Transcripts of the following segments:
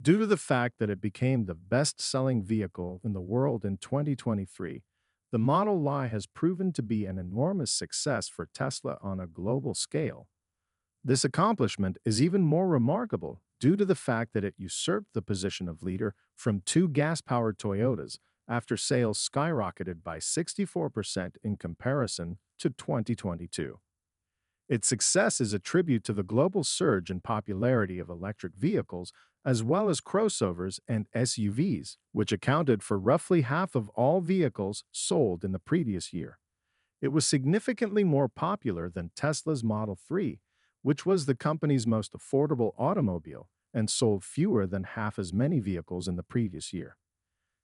Due to the fact that it became the best-selling vehicle in the world in 2023, the Model Y has proven to be an enormous success for Tesla on a global scale. This accomplishment is even more remarkable due to the fact that it usurped the position of leader from two gas-powered Toyotas after sales skyrocketed by 64% in comparison to 2022. Its success is a tribute to the global surge in popularity of electric vehicles, as well as crossovers and SUVs, which accounted for roughly half of all vehicles sold in the previous year. It was significantly more popular than Tesla's Model 3, which was the company's most affordable automobile and sold fewer than half as many vehicles in the previous year.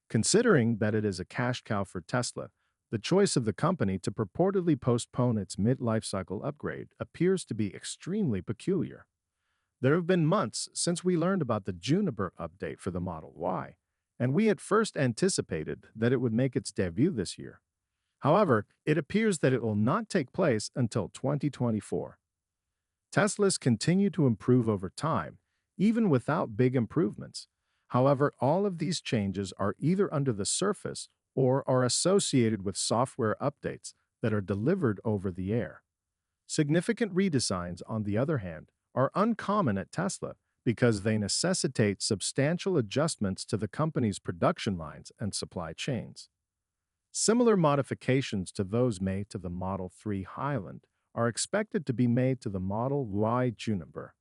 Considering that it is a cash cow for Tesla, the choice of the company to purportedly postpone its mid-lifecycle upgrade appears to be extremely peculiar. There have been months since we learned about the Juniper update for the Model Y, and we at first anticipated that it would make its debut this year. However, it appears that it will not take place until 2024. Teslas continue to improve over time, even without big improvements. However, all of these changes are either under the surface or are associated with software updates that are delivered over the air. Significant redesigns, on the other hand, are uncommon at Tesla because they necessitate substantial adjustments to the company's production lines and supply chains. Similar modifications to those made to the Model 3 Highland are expected to be made to the Model Y Juniper.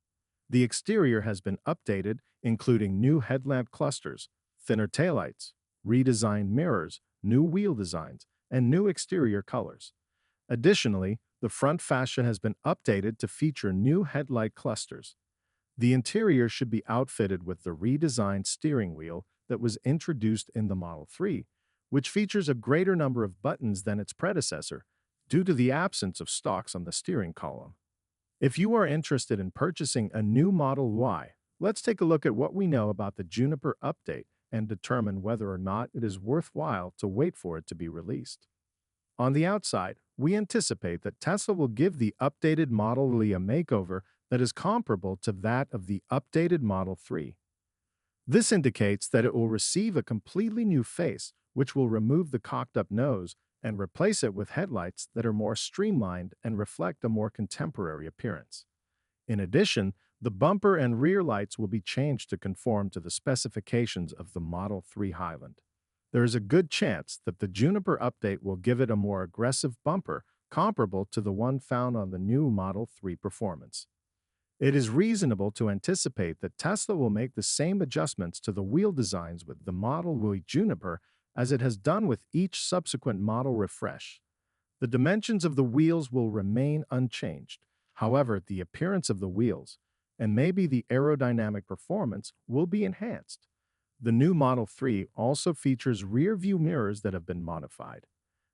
The exterior has been updated, including new headlamp clusters, thinner taillights, redesigned mirrors, new wheel designs, and new exterior colors. Additionally, the front fascia has been updated to feature new headlight clusters. The interior should be outfitted with the redesigned steering wheel that was introduced in the Model 3, which features a greater number of buttons than its predecessor due to the absence of stalks on the steering column. If you are interested in purchasing a new Model Y, let's take a look at what we know about the Juniper update and determine whether or not it is worthwhile to wait for it to be released. On the outside, we anticipate that Tesla will give the updated Model Y a makeover that is comparable to that of the updated Model 3. This indicates that it will receive a completely new face, which will remove the cocked-up nose and replace it with headlights that are more streamlined and reflect a more contemporary appearance. In addition, the bumper and rear lights will be changed to conform to the specifications of the Model 3 Highland. There is a good chance that the Juniper update will give it a more aggressive bumper comparable to the one found on the new Model 3 Performance. It is reasonable to anticipate that Tesla will make the same adjustments to the wheel designs with the Model Y Juniper as it has done with each subsequent model refresh. The dimensions of the wheels will remain unchanged. However, the appearance of the wheels, and maybe the aerodynamic performance, will be enhanced. The new Model 3 also features rear-view mirrors that have been modified.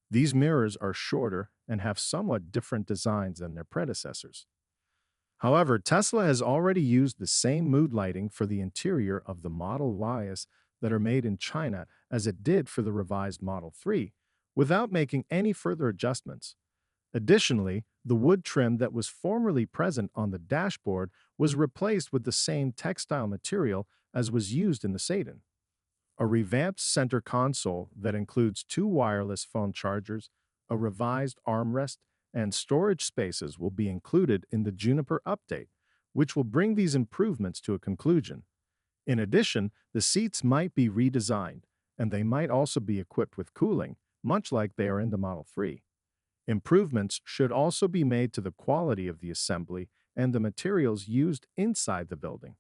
These mirrors are shorter and have somewhat different designs than their predecessors. However, Tesla has already used the same mood lighting for the interior of the Model Ys that are made in China as it did for the revised Model 3, without making any further adjustments. Additionally, the wood trim that was formerly present on the dashboard was replaced with the same textile material as was used in the sedan. A revamped center console that includes two wireless phone chargers, a revised armrest, and storage spaces will be included in the Juniper update, which will bring these improvements to a conclusion. In addition, the seats might be redesigned, and they might also be equipped with cooling, much like they are in the Model 3. Improvements should also be made to the quality of the assembly and the materials used inside the building.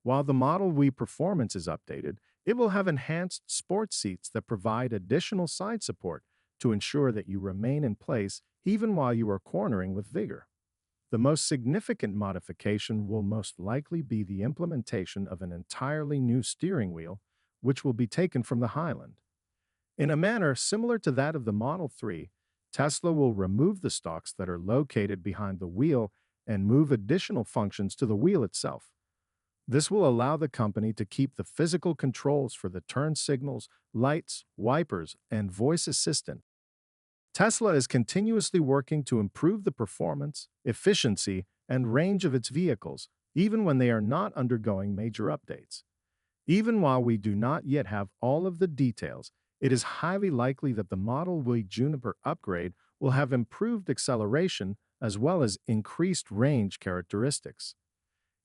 While the Model Y Performance is updated, it will have enhanced sports seats that provide additional side support to ensure that you remain in place even while you are cornering with vigor. The most significant modification will most likely be the implementation of an entirely new steering wheel, which will be taken from the Highland. In a manner similar to that of the Model 3, Tesla will remove the stalks that are located behind the wheel and move additional functions to the wheel itself. This will allow the company to keep the physical controls for the turn signals, lights, wipers, and voice assistant. Tesla is continuously working to improve the performance, efficiency, and range of its vehicles, even when they are not undergoing major updates. Even while we do not yet have all of the details, it is highly likely that the Model Y Juniper upgrade will have improved acceleration as well as increased range characteristics.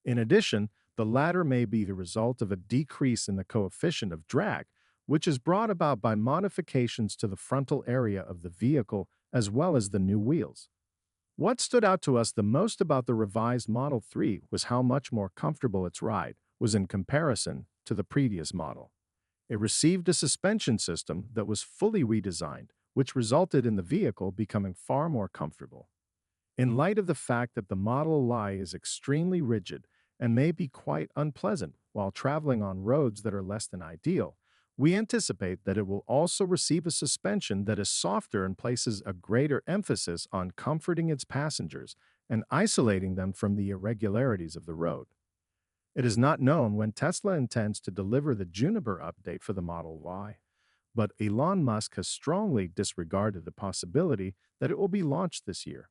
In addition, the latter may be the result of a decrease in the coefficient of drag, which is brought about by modifications to the frontal area of the vehicle as well as the new wheels. What stood out to us the most about the revised Model 3 was how much more comfortable its ride was in comparison to the previous model. It received a suspension system that was fully redesigned, which resulted in the vehicle becoming far more comfortable. In light of the fact that the Model Y is extremely rigid and may be quite unpleasant while traveling on roads that are less than ideal, we anticipate that it will also receive a suspension that is softer and places a greater emphasis on comforting its passengers and isolating them from the irregularities of the road. It is not known when Tesla intends to deliver the Juniper update for the Model Y, but Elon Musk has strongly disregarded the possibility that it will be launched this year.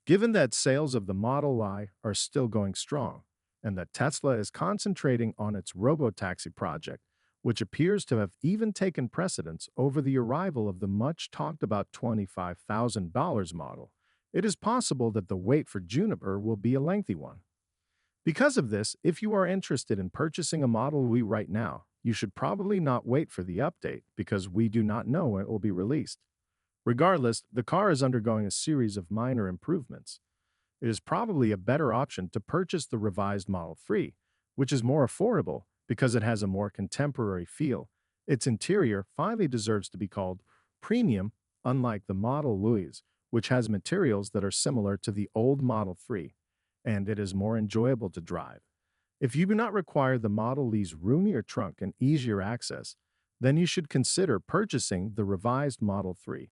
Given that sales of the Model Y are still going strong, and that Tesla is concentrating on its robotaxi project, which appears to have even taken precedence over the arrival of the much talked about $25,000 model, it is possible that the wait for Juniper will be a lengthy one. Because of this, if you are interested in purchasing a Model Y right now, you should probably not wait for the update because we do not know when it will be released. Regardless, the car is undergoing a series of minor improvements. It is probably a better option to purchase the revised Model 3, which is more affordable because it has a more contemporary feel. Its interior finally deserves to be called premium, unlike the Model Y's, which has materials that are similar to the old Model 3, and it is more enjoyable to drive. If you do not require the Model Y's roomier trunk and easier access, then you should consider purchasing the revised Model 3.